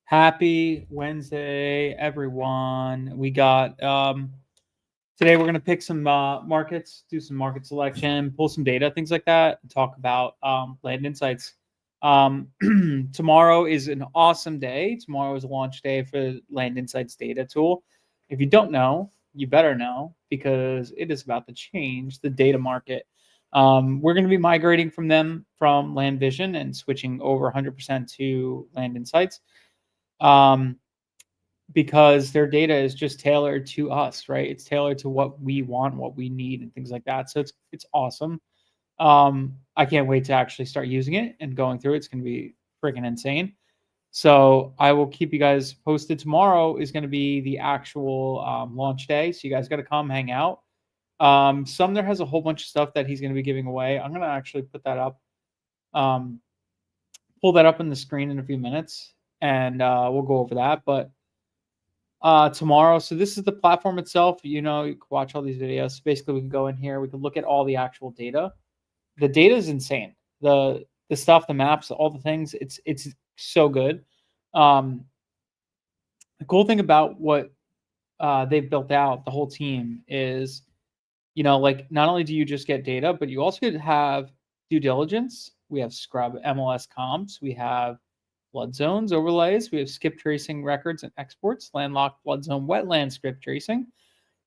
Happy Wednesday, everyone. We got today we're gonna pick some markets, do some market selection, pull some data, things like that, and talk about land insights. Tomorrow is an awesome day. Tomorrow is a launch day for Land Insights data tool. If you don't know, you better know because it is about to change the data market. We're going to be migrating from Land Vision and switching over 100% to Land Insights um, because their data is just tailored to us, right? It's tailored to what we want, what we need, and things like that. So it's awesome. I can't wait to actually start using it and going through it. It's going to be freaking insane. So I will keep you guys posted. Tomorrow is going to be the actual launch day. So you guys got to come hang out. Sumner has a whole bunch of stuff that he's going to be giving away. I'm going to actually put that up, pull that up on the screen in a few minutes, and we'll go over that. But tomorrow, so this is the platform itself. You can watch all these videos. Basically, we can go in here. We can look at all the actual data. The data is insane. The stuff, the maps, all the things. It's so good. The cool thing about what they've built out, the whole team, is like not only do you just get data, but you also get to have due diligence. We have scrub MLS comps. We have flood zones overlays. We have skip tracing records and exports, landlocked flood zone wetland skip tracing,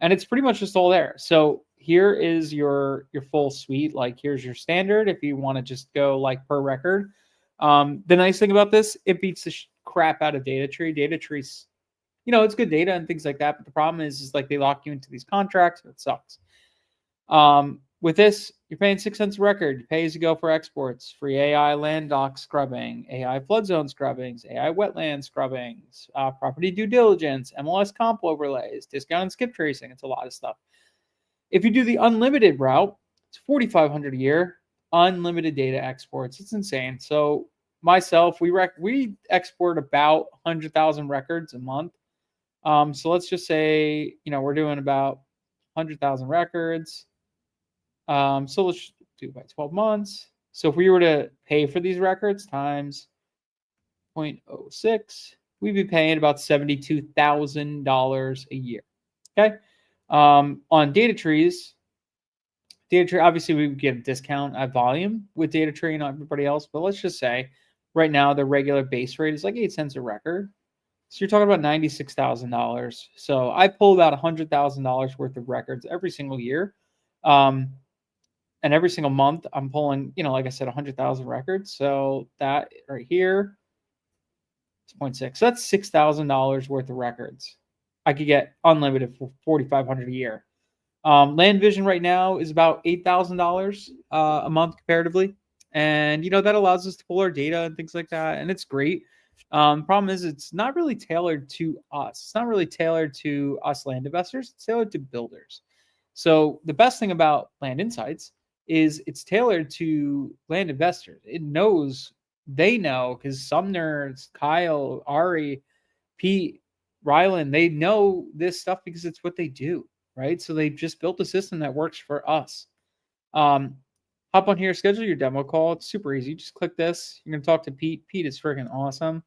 and it's pretty much just all there. So here is your full suite. Like here's your standard if you want to just go like per record. The nice thing about this, it beats the crap out of data tree. Data trees, it's good data and things like that, but the problem is like they lock you into these contracts. It sucks. With this, you're paying 6 cents a record. You pay as you go for exports, free AI land doc scrubbing, AI flood zone scrubbings, AI wetland scrubbings, property due diligence, MLS comp overlays, discount and skip tracing. It's a lot of stuff. If you do the unlimited route, it's $4,500 a year, unlimited data exports. It's insane. So myself, we export about 100,000 records a month. So let's just say, we're doing about 100,000 records. So let's do it by 12 months. So if we were to pay for these records times 0.06, we'd be paying about $72,000 a year. Okay. On data trees, obviously we would get a discount at volume with data tree and everybody else, but let's just say right now the regular base rate is like 8 cents a record. So you're talking about $96,000. So I pull about $100,000 worth of records every single year. And every single month I'm pulling, like I said, 100,000 records. So that right here is 0.6. So that's $6,000 worth of records. I could get unlimited for $4,500 a year. Land Vision right now is about $8,000 a month comparatively. And, that allows us to pull our data and things like that. And it's great. Problem is it's not really tailored to us. It's not really tailored to us land investors. It's tailored to builders. So the best thing about Land Insights is it's tailored to land investors. They know, because Sumner, Kyle, Ari, Pete, Rylan, they know this stuff because it's what they do, right? So they've just built a system that works for us. Hop on here, schedule your demo call. It's super easy. Just click this. You're going to talk to Pete. Pete is freaking awesome.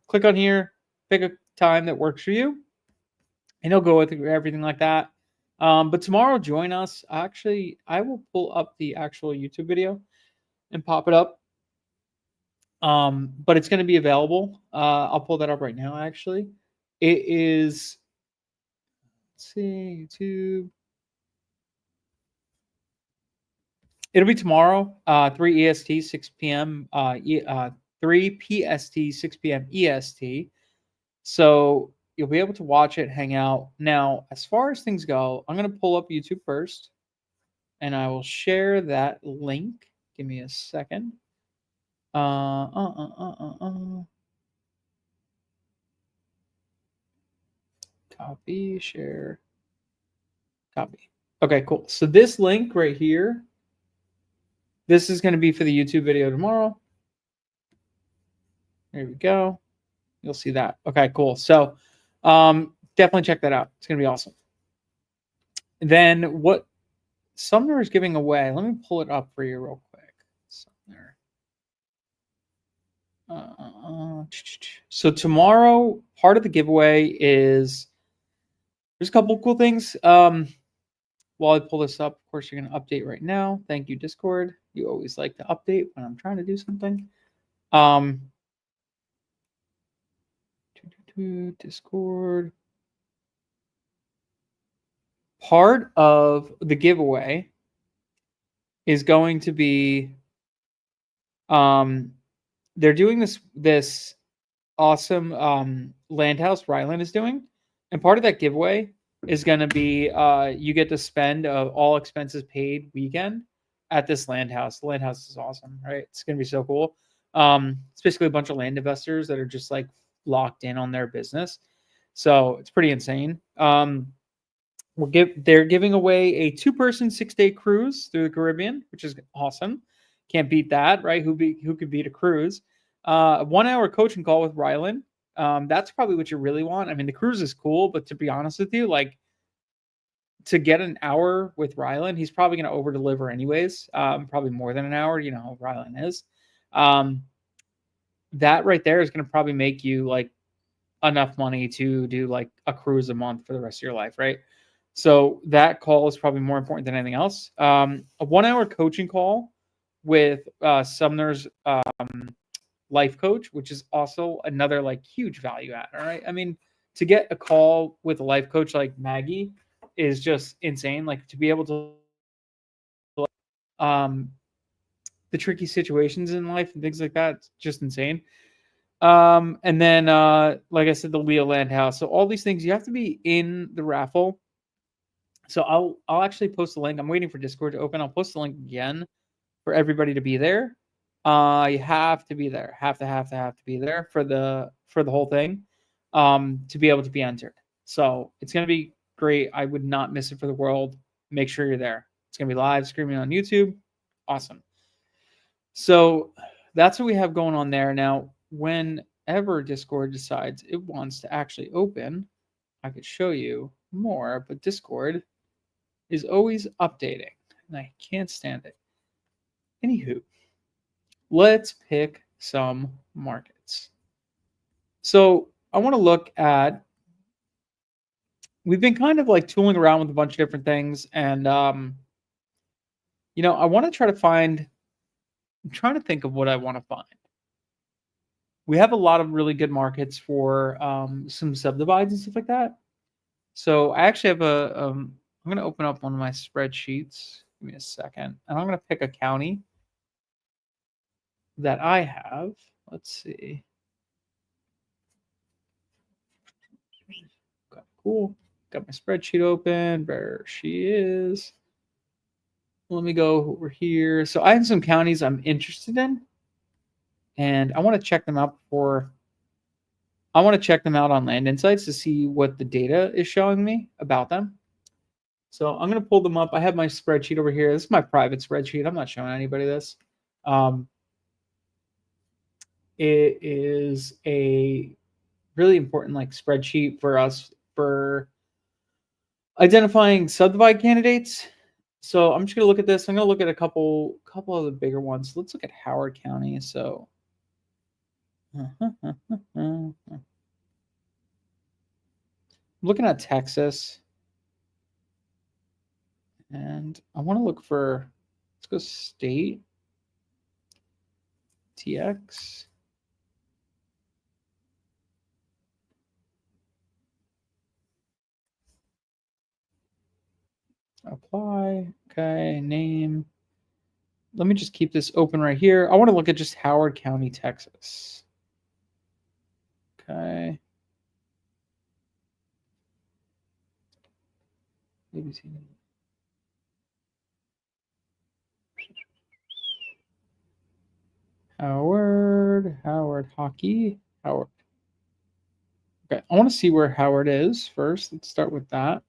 Click on here, pick a time that works for you, and he'll go with everything like that. But tomorrow, join us. Actually, I will pull up the actual YouTube video and pop it up. But it's going to be available. I'll pull that up right now, actually. It is, let's see, YouTube. It'll be tomorrow, 3 EST, 6 p.m. 3 PST, 6 p.m. EST. So you'll be able to watch it, hang out. Now, as far as things go, I'm going to pull up YouTube first, and I will share that link. Give me a second. Copy, share, copy. Okay, cool. So this link right here, this is going to be for the YouTube video tomorrow. There we go. You'll see that. Okay, cool. So definitely check that out. It's going to be awesome. Then what Sumner is giving away, let me pull it up for you real quick. Sumner. So tomorrow, part of the giveaway is there's a couple cool things. While I pull this up, of course, you're going to update right now. Thank you, Discord. You always like to update when I'm trying to do something. Um, Discord. Part of the giveaway is going to be they're doing this awesome land house Rylan is doing, and part of that giveaway is going to be you get to spend all expenses paid weekend at this land house. The land house is awesome, right? It's going to be so cool. It's basically a bunch of land investors that are just like locked in on their business, so it's pretty insane. They're giving away a 2-person 6-day cruise through the Caribbean, which is awesome. Can't beat that, right? Who could beat a cruise? A 1-hour coaching call with Rylan. That's probably what you really want. I mean, the cruise is cool, but to be honest with you, like to get an hour with Rylan, he's probably going to over deliver anyways. Probably more than an hour. You know how Rylan is. That right there is going to probably make you like enough money to do like a cruise a month for the rest of your life, right? So that call is probably more important than anything else. A 1-hour coaching call with Sumner's life coach, which is also another like huge value add. All right. I mean, to get a call with a life coach like Maggie is just insane. Like to be able to um the tricky situations in life and things like that, it's just insane. And then like I said, the Leo Land House. So all these things you have to be in the raffle. So I'll actually post the link. I'm waiting for Discord to open. I'll post the link again for everybody to be there. You have to be there. Have to be there for the whole thing, to be able to be entered. So it's gonna be great. I would not miss it for the world. Make sure you're there. It's gonna be live streaming on YouTube. Awesome. So that's what we have going on there. Now, whenever Discord decides it wants to actually open, I could show you more, but Discord is always updating, and I can't stand it. Anywho, let's pick some markets. So I want to look at. We've been kind of like tooling around with a bunch of different things, and I want to try to find. I'm trying to think of what I want to find. We have a lot of really good markets for some subdivides and stuff like that. So I actually have I'm going to open up one of my spreadsheets. Give me a second, and I'm going to pick a county that I have. Let's see. Okay, cool. Got my spreadsheet open. There she is. Let me go over here. So I have some counties I'm interested in, and I want to check them out before. I want to check them out on Land Insights to see what the data is showing me about them. So I'm going to pull them up. I have my spreadsheet over here. This is my private spreadsheet. I'm not showing anybody this. It is a really important like spreadsheet for us for identifying subdivide candidates. So I'm just gonna look at this. I'm gonna look at a couple of the bigger ones. Let's look at Howard County. So I'm looking at Texas, and I want to look for. Let's go state TX. Apply. Okay, name. Let me just keep this open right here. I want to look at just Howard County, Texas. Okay. ABC. Howard Hockey, Howard. Okay, I want to see where Howard is first. Let's start with that.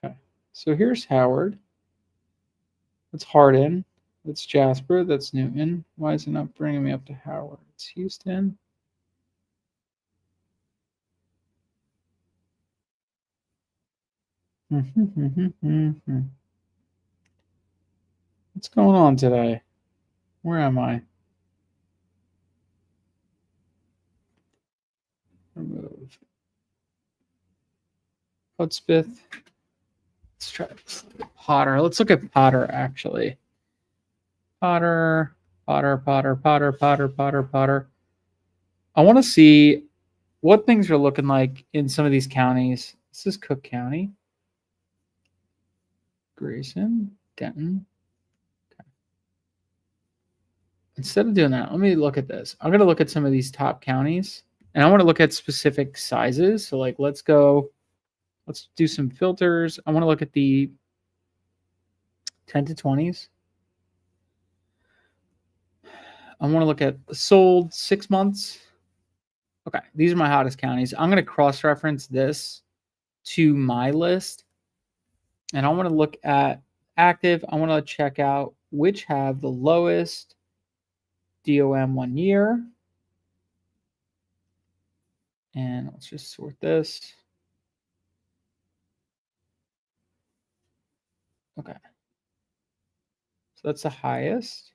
Okay, so here's Howard. That's Hardin. That's Jasper. That's Newton. Why is it not bringing me up to Howard? It's Houston. What's going on today? Where am I? Remove. Hudspeth. Let's try Potter. Let's look at Potter actually. Potter. I want to see what things are looking like in some of these counties. This is Cook County. Grayson, Denton. Okay. Instead of doing that, let me look at this. I'm going to look at some of these top counties, and I want to look at specific sizes. So, like, let's do some filters. I want to look at the 10 to 20s. I want to look at sold 6 months. Okay, these are my hottest counties. I'm going to cross-reference this to my list, and I want to look at active. I want to check out which have the lowest DOM 1 year. And let's just sort this. Okay. So that's the highest.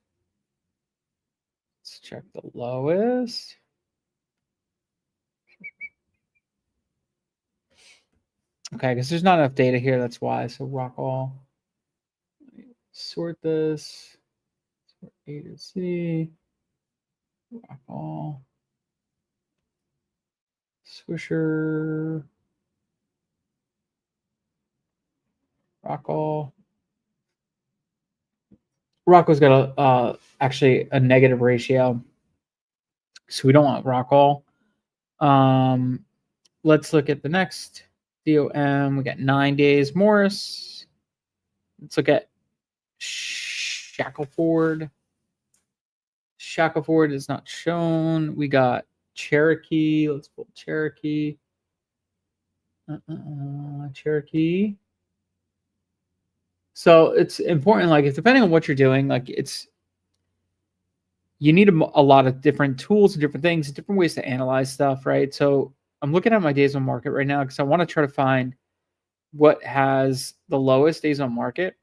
Let's check the lowest. Okay, because there's not enough data here. That's why. So rock all. Sort this. Sort A to C. Rock all. Swisher. Rock all. Rocko's got actually a negative ratio, so we don't want rock all. Let's look at the next DOM. We got 9 days. Morris. Let's look at Shackleford. Shackleford is not shown. We got Cherokee. Let's pull Cherokee. Cherokee. So it's important, like, depending on what you're doing, like, you need a lot of different tools and different things, different ways to analyze stuff, right? So I'm looking at my days on market right now because I want to try to find what has the lowest days on market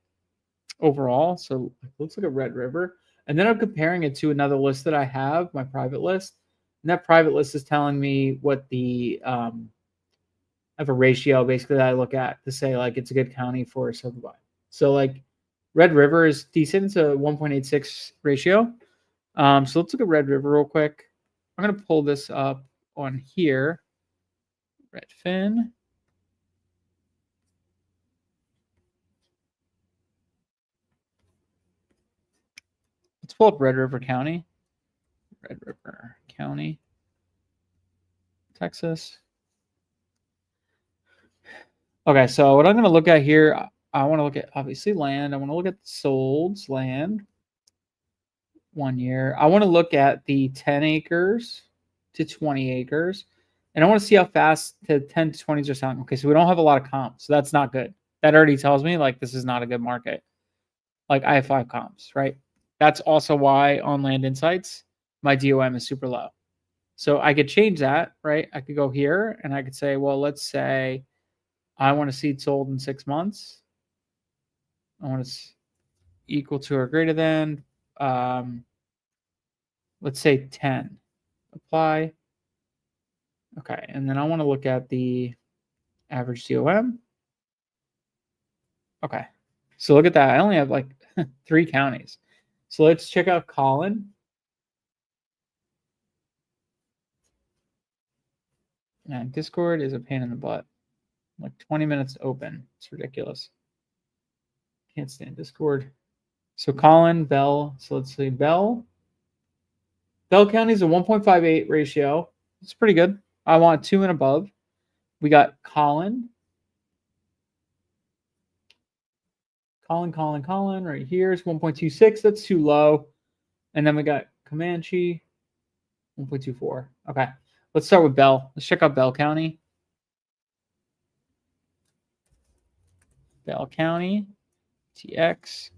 overall. So let's look at Red River. And then I'm comparing it to another list that I have, my private list. And that private list is telling me what the I have a ratio basically that I look at to say, like, it's a good county for a subdivision. So, like, Red River is decent. It's a 1.86 ratio. So let's look at Red River real quick. I'm going to pull this up on here. Redfin. Let's pull up Red River County. Red River County, Texas. Okay, so what I'm going to look at here, I want to look at, obviously, land. I want to look at solds land 1 year. I want to look at the 10 acres to 20 acres. And I want to see how fast the 10 to 20s are selling. Okay, so we don't have a lot of comps. So that's not good. That already tells me, like, this is not a good market. Like, I have 5 comps, right? That's also why on Land Insights, my DOM is super low. So I could change that, right? I could go here and I could say, well, let's say I want to seed sold in 6 months. I want to equal to or greater than, let's say 10. Apply. Okay, and then I want to look at the average DOM. Okay, so look at that. I only have like 3 counties. So let's check out Collin. And Discord is a pain in the butt. Like 20 minutes to open. It's ridiculous. Can't stand Discord. So Collin, Bell. So let's say Bell. Bell County is a 1.58 ratio. It's pretty good. I want 2 and above. We got Collin. Collin right here is 1.26. That's too low. And then we got Comanche, 1.24. Okay. Let's start with Bell. Let's check out Bell County. Bell County, TX.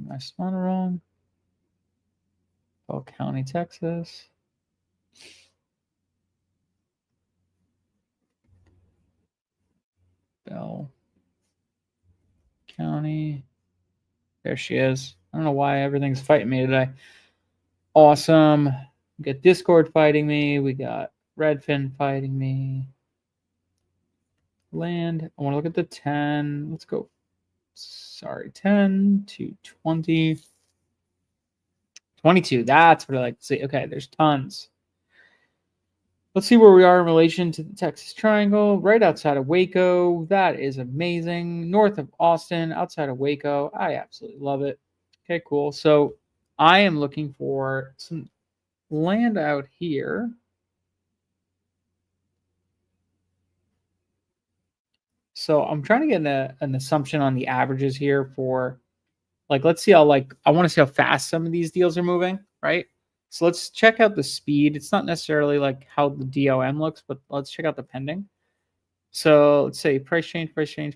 my spelling wrong. Bell County, Texas. Bell County. There she is. I don't know why everything's fighting me today. Awesome. We got Discord fighting me. We got Redfin fighting me. Land. I want to look at the 10. Let's go. Sorry, 10 to 20. 22. That's what I like to see. Okay, there's tons. Let's see where we are in relation to the Texas Triangle. Right outside of Waco. That is amazing. North of Austin, outside of Waco. I absolutely love it. Okay, cool. So I am looking for some land out here. So I'm trying to get an assumption on the averages here for, like, let's see how, like, I want to see how fast some of these deals are moving, right? So let's check out the speed. It's not necessarily like how the DOM looks, but let's check out the pending. So let's say price change,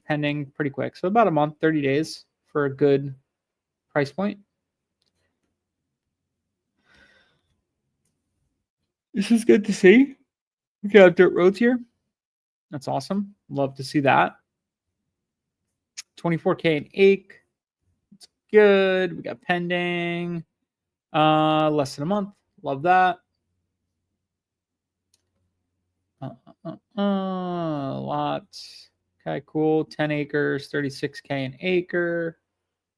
pending, pretty quick. So about a month, 30 days for a good price point. This is good to see. We got dirt roads here. That's awesome. Love to see that. 24K an acre. It's good. We got pending. Less than a month. Love that. Lots. Okay, cool. 10 acres, 36K an acre.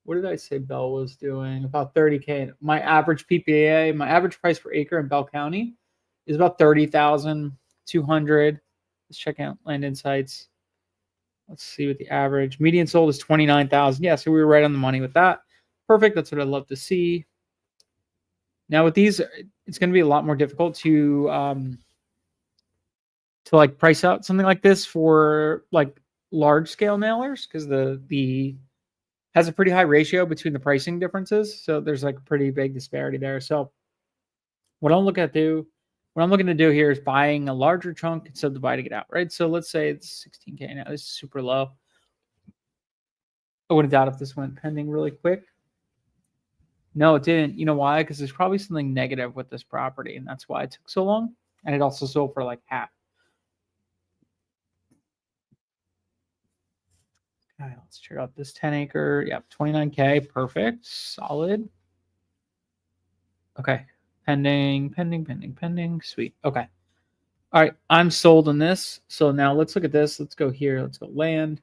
What did I say Bell was doing? About 30K. My average PPA, my average price per acre in Bell County is about 30,200. Let's check out Land Insights. Let's see what the average. Median sold is 29,000. Yeah, so we were right on the money with that. Perfect. That's what I'd love to see. Now with these, it's going to be a lot more difficult to like price out something like this for like large scale mailers, because the has a pretty high ratio between the pricing differences. So there's like a pretty big disparity there. So what I'm looking to do here is buying a larger chunk and subdividing it out, right? So let's say it's 16K now. This is super low. I wouldn't doubt if this went pending really quick. No, it didn't. You know why? Because there's probably something negative with this property, and that's why it took so long. And it also sold for like half. Okay, let's check out this 10 acre. Yep, 29K. Perfect. Solid. Okay. Pending. Sweet. Okay. All right. I'm sold on this. So now let's look at this. Let's go here. Let's go land.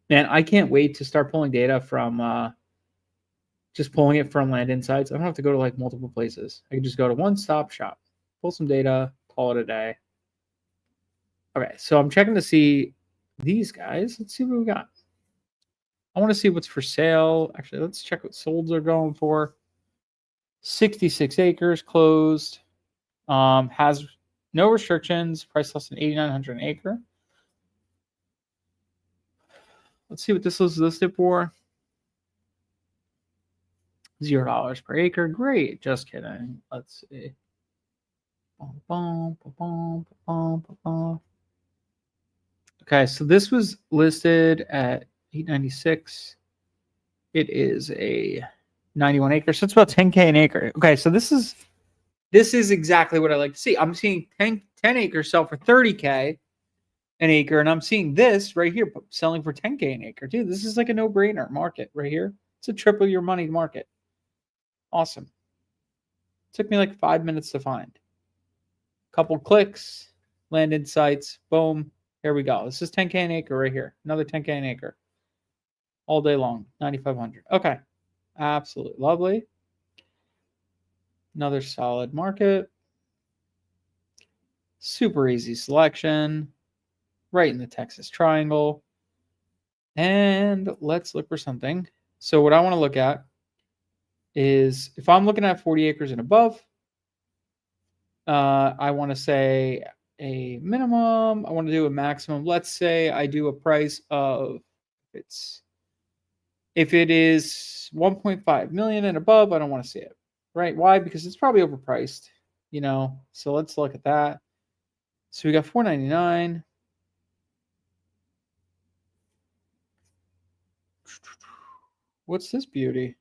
Man, I can't wait to start pulling data from just pulling it from Land Insights. I don't have to go to like multiple places. I can just go to one stop shop, pull some data, call it a day. Okay. So I'm checking to see these guys. Let's see what we got. I want to see what's for sale. Actually, let's check what solds are going for. 66 acres closed. Has no restrictions. Price less than 8,900 an acre. Let's see what this was listed for. $0 per acre. Great. Just kidding. Let's see. Okay, so this was listed at 896. It is a 91 acres, so it's about 10K an acre. Okay, so this is exactly what I like to see. I'm seeing 10 acres sell for 30K an acre, and I'm seeing this right here selling for 10K an acre. Dude, this is like a no-brainer market right here. It's a triple your money market. Awesome. Took me like 5 minutes to find. Couple clicks, Land Insights, boom. Here we go. This is 10K an acre right here. Another 10K an acre. All day long. 9,500. Okay. Absolutely lovely. Another solid market. Super easy selection. Right in the Texas Triangle. And let's look for something. So what I want to look at is, if I'm looking at 40 acres and above, I want to say a minimum. I want to do a maximum. Let's say I do a price of, if it is 1.5 million and above, I don't want to see it. Right? Why? Because it's probably overpriced. So let's look at that. So we got 499. What's this beauty?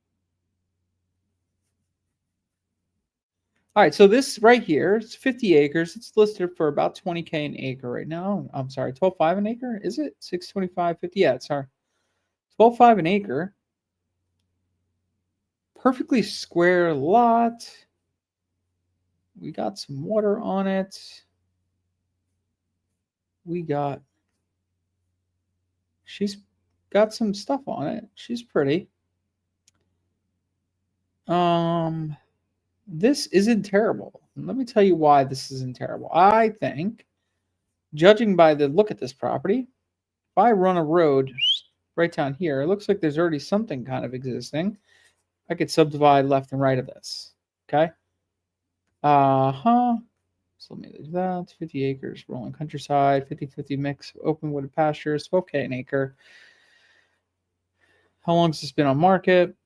All right, so this right here, it's 50 acres. It's listed for about 20K an acre right now. I'm sorry, 12.5 an acre? Is it 625, 50? Yeah, sorry. 12.5 an acre. Perfectly square lot. We got some water on it. She's got some stuff on it. She's pretty. This isn't terrible. Let me tell you why this isn't terrible. I think, judging by the look at this property, if I run a road right down here, it looks like there's already something kind of existing. I could subdivide left and right of this. Okay. So let me do that. 50 acres, rolling countryside, 50-50 mix, open wooded pastures, 12K an acre. How long has this been on market?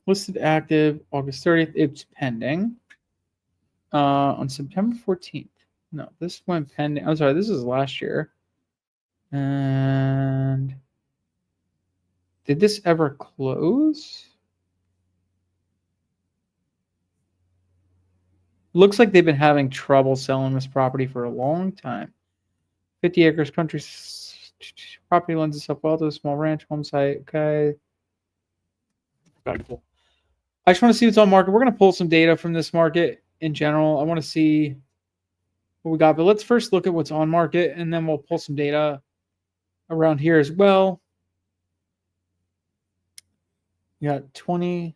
Listed active August 30th. It's pending. On September 14th. No, this went pending. I'm sorry, this is last year. And did this ever close? Looks like they've been having trouble selling this property for a long time. 50 acres, country property lends itself well to a small ranch home site. Okay. Very cool. I just want to see what's on market. We're going to pull some data from this market in general. I want to see what we got, but let's first look at what's on market, and then we'll pull some data around here as well. You got 20.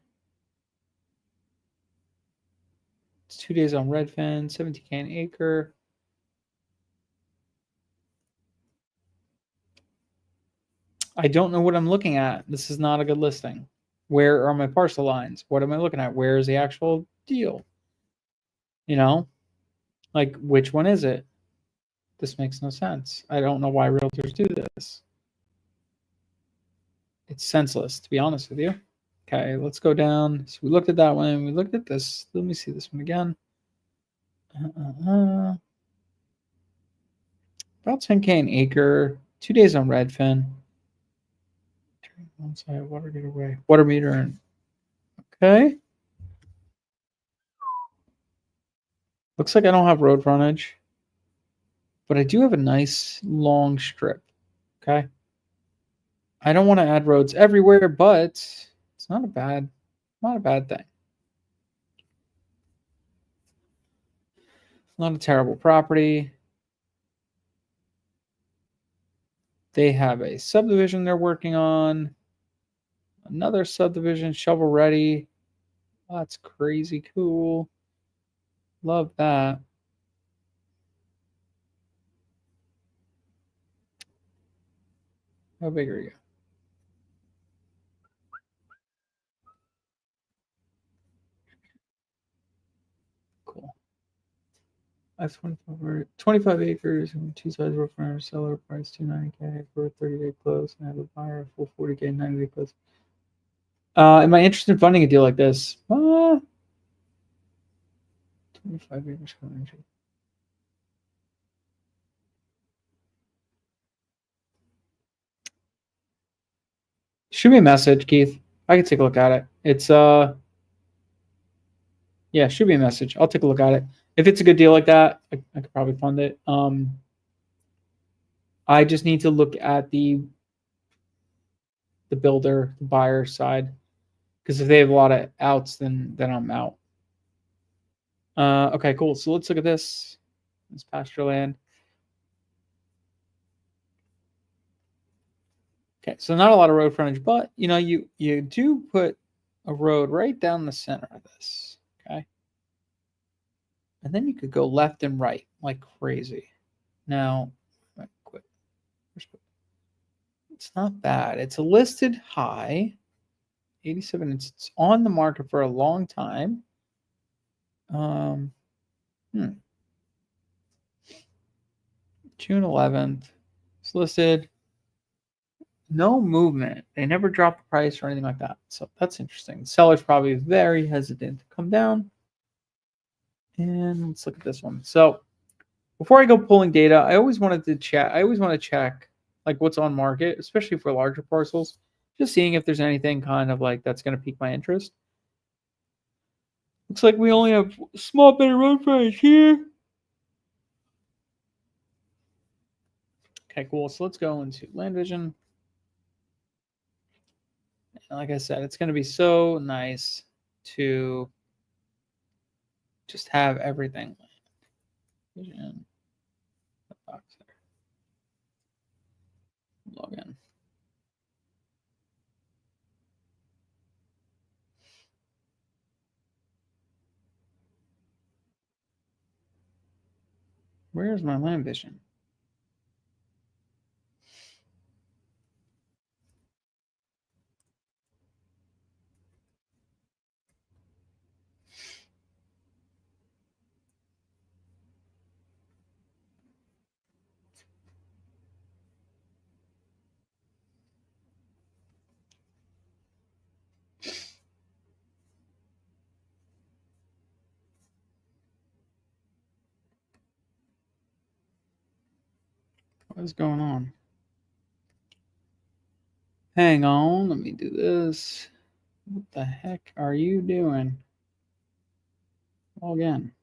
It's 2 days on Redfin, 17K an acre. I don't know what I'm looking at. This is not a good listing. Where are my parcel lines? What am I looking at? Where is the actual deal? You know, like which one is it? This makes no sense. I don't know why realtors do this. It's senseless, to be honest with you. Okay, let's go down. So we looked at that one. We looked at this. Let me see this one again. About 10K an acre. 2 days on Redfin. One side, water getaway. Water meter. Okay. Looks like I don't have road frontage, but I do have a nice long strip. Okay. I don't want to add roads everywhere, but it's not a bad thing. Not a terrible property. They have a subdivision they're working on. Another subdivision, shovel ready. Oh, that's crazy cool. Love that. How big are you? Cool. That's 25 acres and 2 sides roof frontage, seller price 290K for a 30-day close, and I have a buyer full 40K 90-day close. Am I interested in funding a deal like this? 25 acres frontage. Shoot me a message, Keith. I can take a look at it. It's yeah, shoot me a message. I'll take a look at it. If it's a good deal like that, I could probably fund it. I just need to look at the builder, the buyer side, because if they have a lot of outs, then I'm out. Okay, cool. So let's look at this. This pasture land. Okay, so not a lot of road frontage, but you know, you do put a road right down the center of this. Okay. And then you could go left and right like crazy. Now, quit. It's not bad. It's a listed high, 87. It's on the market for a long time. June 11th. It's listed. No movement. They never dropped the price or anything like that. So that's interesting. The seller's probably very hesitant to come down. And let's look at this one. So before I go pulling data, I always want to check like what's on market, especially for larger parcels, just seeing if there's anything kind of like that's going to pique my interest. Looks like we only have a small bit of road frontage here. Okay, cool. So let's go into land vision. And like I said, it's going to be so nice to just have everything. Vision. Box there. Log in. Where's my land vision? What is going on? Hang on, let me do this. What the heck are you doing? Log in.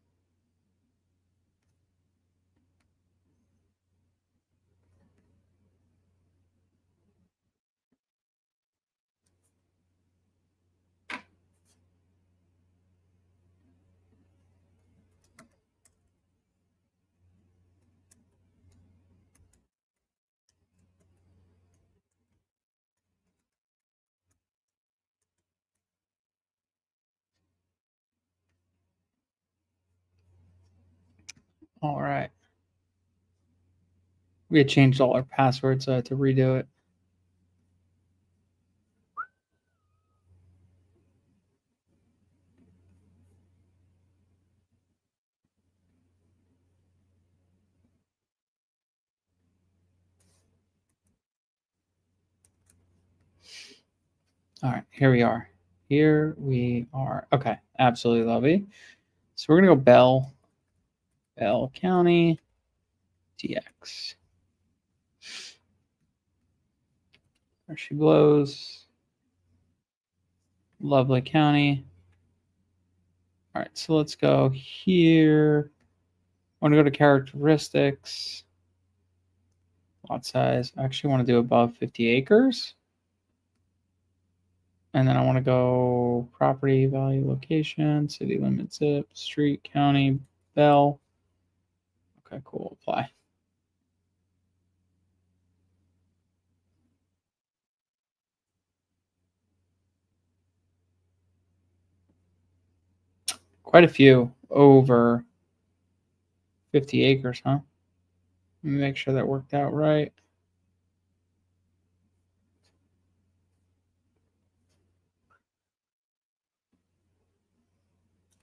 All right. We had changed all our passwords, so I had to redo it. All right, here we are. Here we are. Okay, absolutely lovely. So we're gonna go Bell County, DX. There she blows. Lovely County. All right, so let's go here. I want to go to characteristics. Lot size. I actually want to do above 50 acres. And then I want to go property value, location, city limit, zip, street, county, Bell. Okay, cool. Apply. Quite a few over 50 acres, huh? Let me make sure that worked out right.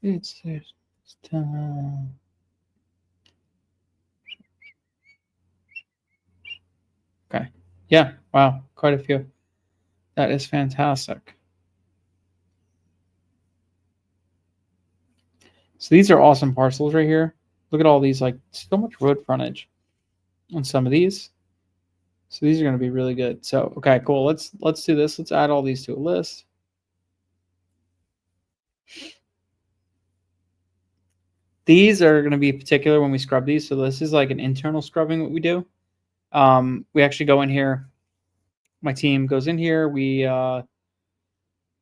It's time. Okay. Yeah. Wow. Quite a few. That is fantastic. So these are awesome parcels right here. Look at all these, like so much road frontage on some of these. So these are going to be really good. So okay, cool. Let's do this. Let's add all these to a list. These are going to be particular when we scrub these. So this is like an internal scrubbing what we do. We actually go in here. My team goes in here. We're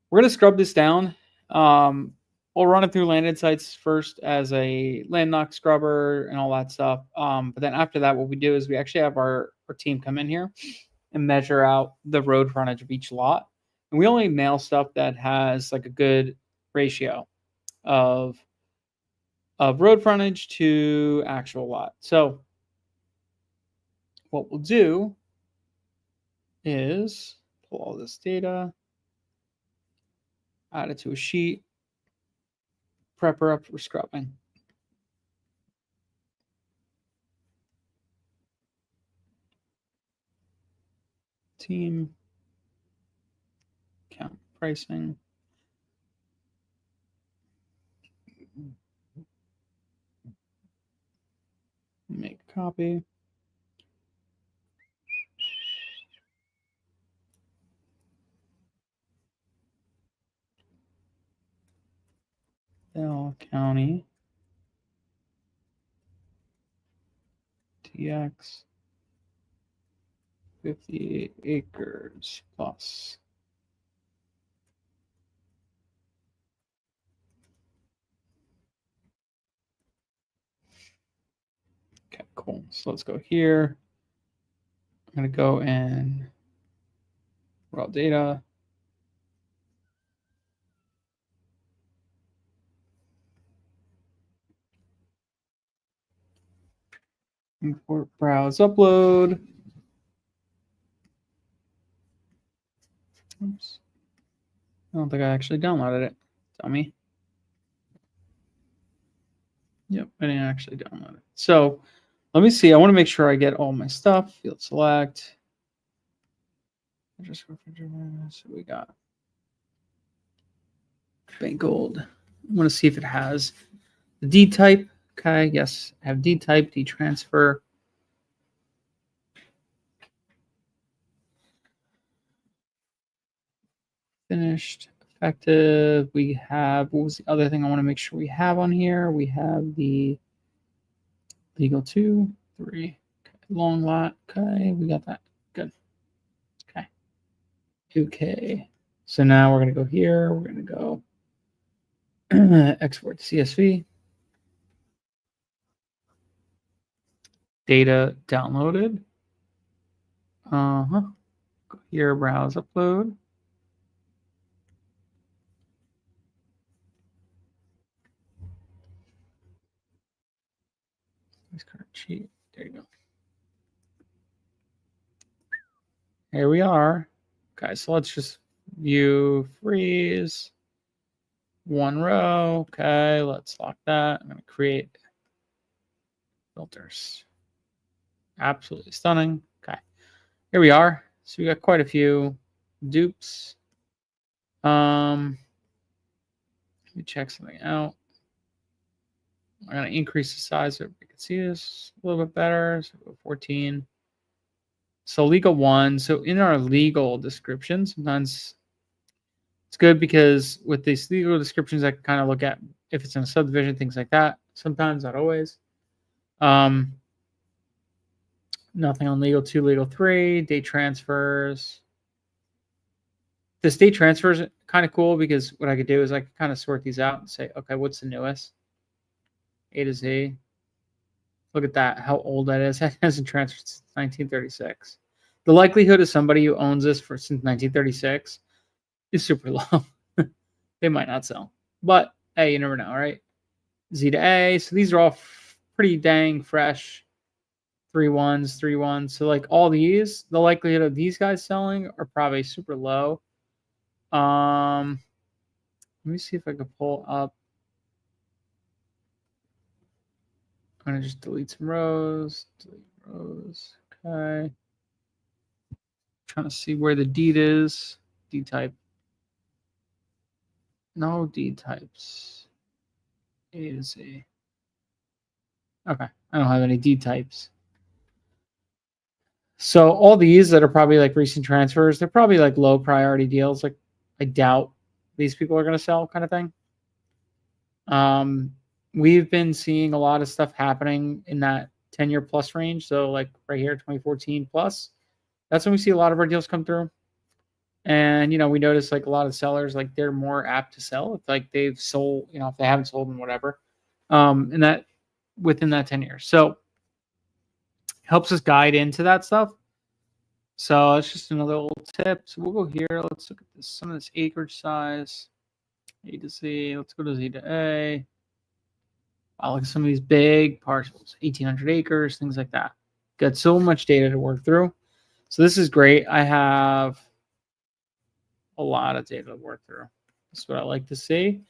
going to scrub this down. We'll run it through landed sites first as a land knock scrubber and all that stuff. But then after that, what we do is we actually have our team come in here and measure out the road frontage of each lot. And we only nail stuff that has like a good ratio of road frontage to actual lot. So what we'll do is pull all this data, add it to a sheet, prep her up for scrubbing. Team, count pricing. Make a copy. Bell County. TX. 50 acres plus. Okay, cool. So let's go here. I'm going to go in raw data. Import, browse, upload. Oops. I don't think I actually downloaded it. Tell me. Yep, I didn't actually download it. So let me see. I want to make sure I get all my stuff. Field select. Just so we got bank gold. I want to see if it has the D type. Okay, yes, I have D type, D transfer. Finished, effective. We have, what was the other thing I want to make sure we have on here? We have the legal 2, 3, okay. Long lot. Okay, we got that. Good. Okay. Okay. So now we're going to go here. We're going to go export to CSV. Data downloaded. Go here, browse, upload. Nice card sheet. There you go. Here we are. Okay, so let's just view freeze. One row. Okay, let's lock that. I'm going to create filters. Absolutely stunning. Okay, here we are. So we got quite a few dupes. Let me check something out. I'm going to increase the size so we can see this a little bit better. So go 14. So legal 1. So in our legal description, sometimes it's good because with these legal descriptions, I can kind of look at if it's in a subdivision, things like that. Sometimes, not always. Nothing on legal 2, legal 3, date transfers. This date transfer is kind of cool because what I could do is I could kind of sort these out and say, okay, what's the newest? A to Z. Look at that, how old that is. That hasn't transferred since 1936. The likelihood of somebody who owns this since 1936 is super low. They might not sell. But, hey, you never know, right? Z to A. So these are all pretty dang fresh. 3 1s, 3 1s. So like all these, the likelihood of these guys selling are probably super low. Let me see if I can pull up. I'm gonna just delete some rows. Delete rows. Okay. Trying to see where the deed is. D type. No D types. A to Z. Okay. I don't have any D types. So all these that are probably like recent transfers, they're probably like low priority deals. Like I doubt these people are going to sell, kind of thing. We've been seeing a lot of stuff happening in that 10-year plus range. So like right here, 2014 plus. That's when we see a lot of our deals come through. And we notice like a lot of sellers, like they're more apt to sell if like they've sold, if they haven't sold and whatever. And that within that 10 years. So helps us guide into that stuff. So it's just another little tip. So we'll go here. Let's look at this, some of this acreage size. A to Z. Let's go to Z to A. Wow, look at some of these big parcels, 1,800 acres, things like that. Got so much data to work through. So this is great. I have a lot of data to work through. That's what I like to see.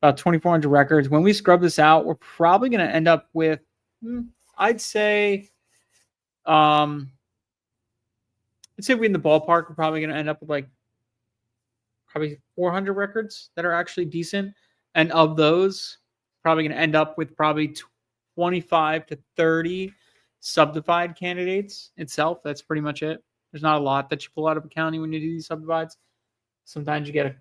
About 2,400 records. When we scrub this out, we're probably going to end up with, I'd say we're in the ballpark. We're probably going to end up with like probably 400 records that are actually decent. And of those, probably going to end up with probably 25 to 30 subdivide candidates itself. That's pretty much it. There's not a lot that you pull out of a county when you do these subdivides. Sometimes you get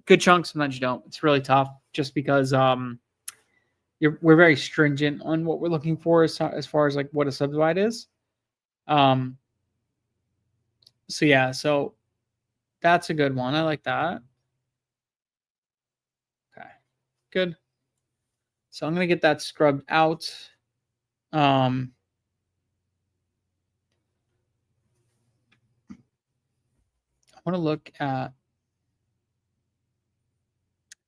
good chunk, sometimes you don't. It's really tough just because we're very stringent on what we're looking for as far as like what a subdivide is. Um, so yeah, so that's a good one. I like that. Okay, good. So I'm gonna get that scrubbed out. Um, I want to look at.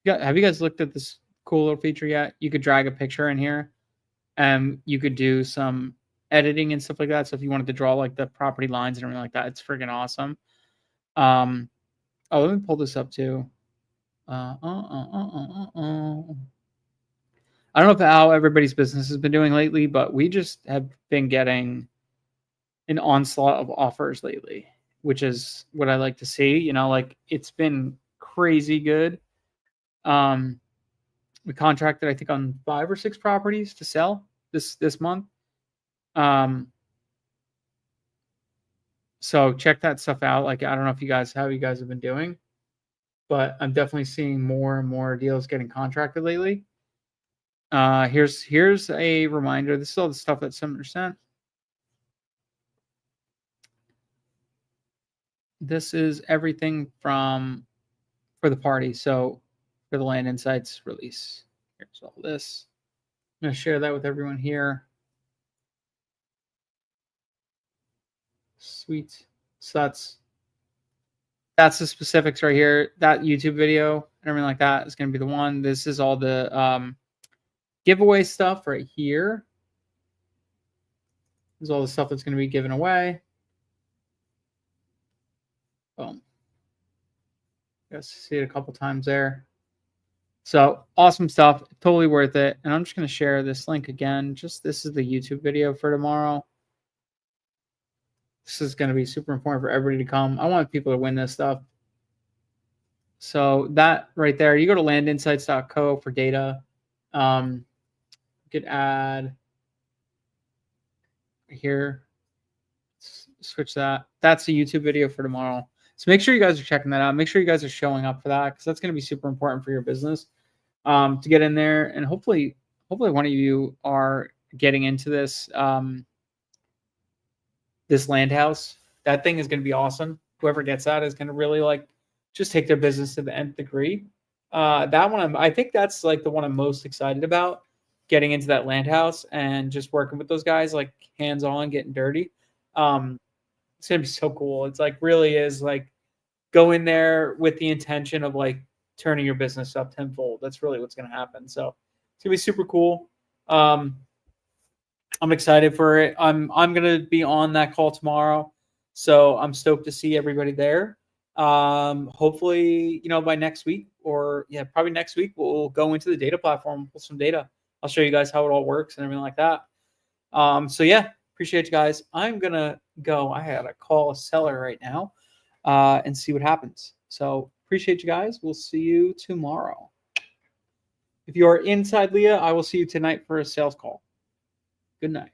Have you guys looked at this cool little feature yet? You could drag a picture in here, and you could do some editing and stuff like that. So if you wanted to draw like the property lines and everything like that, it's freaking awesome. Oh, let me pull this up too. I don't know how everybody's business has been doing lately, but we just have been getting an onslaught of offers lately, which is what I like to see. You know, like it's been crazy good. Um, we contracted, I think, on 5 or 6 properties to sell this month. So check that stuff out. Like I don't know if you guys how you guys have been doing, but I'm definitely seeing more and more deals getting contracted lately. Here's a reminder. This is all the stuff that Sumner sent. This is everything from for the party. So for the Land Insights release, here's all this. I'm going to share that with everyone here. Sweet. So that's the specifics right here. That YouTube video and everything like that is going to be the one. This is all the giveaway stuff right here. This is all the stuff that's going to be given away. Boom. You guys see it a couple times there. So awesome stuff. Totally worth it. And I'm just going to share this link again. This is the YouTube video for tomorrow. This is going to be super important for everybody to come. I want people to win this stuff. So that right there, you go to landinsights.co for data. You could add here. Switch that. That's a YouTube video for tomorrow. So make sure you guys are checking that out. Make sure you guys are showing up for that because that's going to be super important for your business to get in there. And hopefully one of you are getting into this this land house. That thing is going to be awesome. Whoever gets that is going to really like just take their business to the nth degree. That one, I think that's like the one I'm most excited about, getting into that land house and just working with those guys, like hands on, getting dirty. It's gonna be so cool. It's like really is like go in there with the intention of like turning your business up tenfold. That's really what's gonna happen. So it's gonna be super cool. I'm excited for it. I'm gonna be on that call tomorrow, so I'm stoked to see everybody there. Hopefully, by next week or probably next week we'll go into the data platform, pull some data. I'll show you guys how it all works and everything like that. So yeah, appreciate you guys. I'm gonna go. I had to call a seller right now and see what happens. So appreciate you guys. We'll see you tomorrow. If you are inside Leah, I will see you tonight for a sales call. Good night.